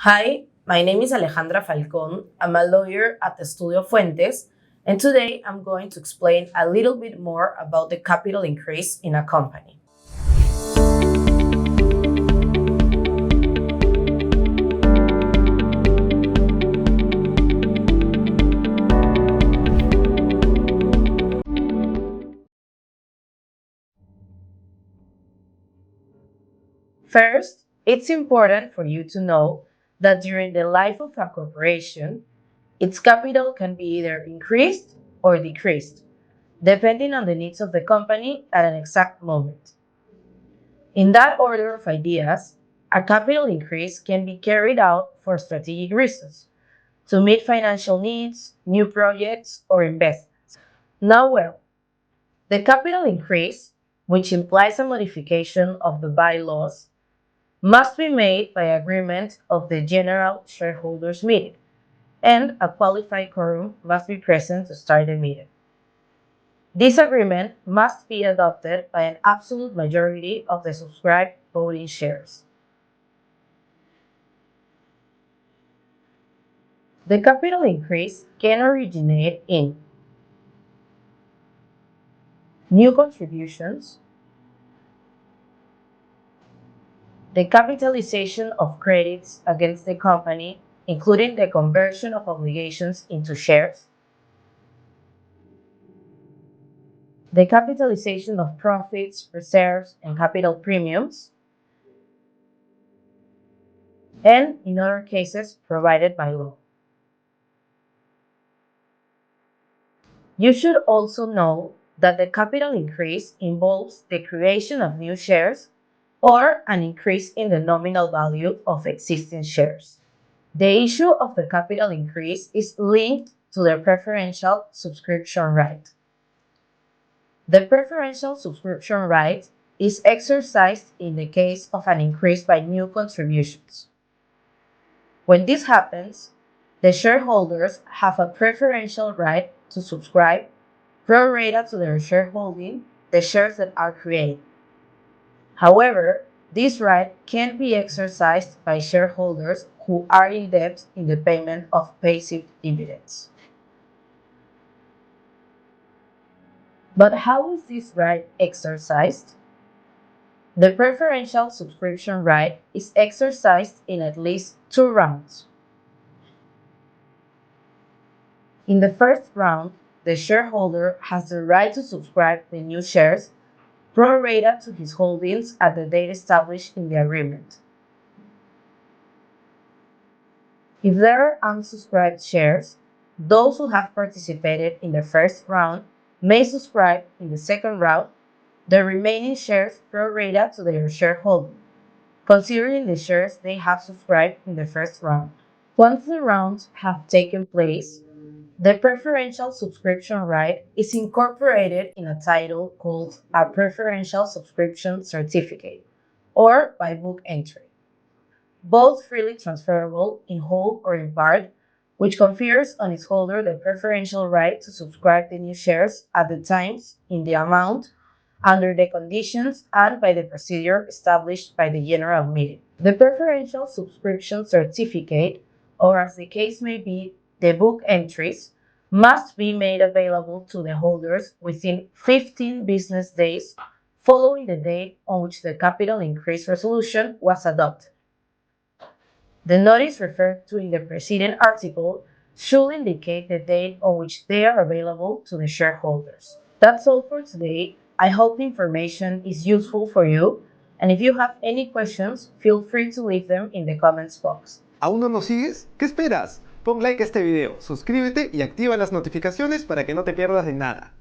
Hi, my name is Alejandra Falcón. I'm a lawyer at Estudio Fuentes, and today I'm going to explain a little bit more about the capital increase in a company. First, it's important for you to know that during the life of a corporation, its capital can be either increased or decreased, depending on the needs of the company at an exact moment. In that order of ideas, a capital increase can be carried out for strategic reasons, to meet financial needs, new projects, or investments. Now, the capital increase, which implies a modification of the bylaws, must be made by agreement of the general shareholders meeting, and a qualified quorum must be present to start the meeting. This agreement must be adopted by an absolute majority of the subscribed voting shares. The capital increase can originate in new contributions, the capitalization of credits against the company, including the conversion of obligations into shares, the capitalization of profits, reserves, and capital premiums, and in other cases provided by law. You should also know that the capital increase involves the creation of new shares or an increase in the nominal value of existing shares. The issue of the capital increase is linked to the preferential subscription right. The preferential subscription right is exercised in the case of an increase by new contributions. When this happens, the shareholders have a preferential right to subscribe pro rata to their shareholding the shares that are created. However, this right can't be exercised by shareholders who are in debt in the payment of passive dividends. But how is this right exercised? The preferential subscription right is exercised in at least two rounds. In the first round, the shareholder has the right to subscribe the new shares pro rata to his holdings at the date established in the agreement. If there are unsubscribed shares, those who have participated in the first round may subscribe in the second round the remaining shares pro rata to their shareholding, considering the shares they have subscribed in the first round. Once the rounds have taken place, the preferential subscription right is incorporated in a title called a preferential subscription certificate, or by book entry, both freely transferable in whole or in part, which confers on its holder the preferential right to subscribe the new shares at the times, in the amount, under the conditions, and by the procedure established by the general meeting. The preferential subscription certificate, or as the case may be, the book entries, must be made available to the holders within 15 business days following the date on which the capital increase resolution was adopted. The notice referred to in the preceding article should indicate the date on which they are available to the shareholders. That's all for today. I hope the information is useful for you, and if you have any questions, feel free to leave them in the comments box. ¿Aún no nos sigues? ¿Qué esperas? Pon like a este video, suscríbete y activa las notificaciones para que no te pierdas de nada.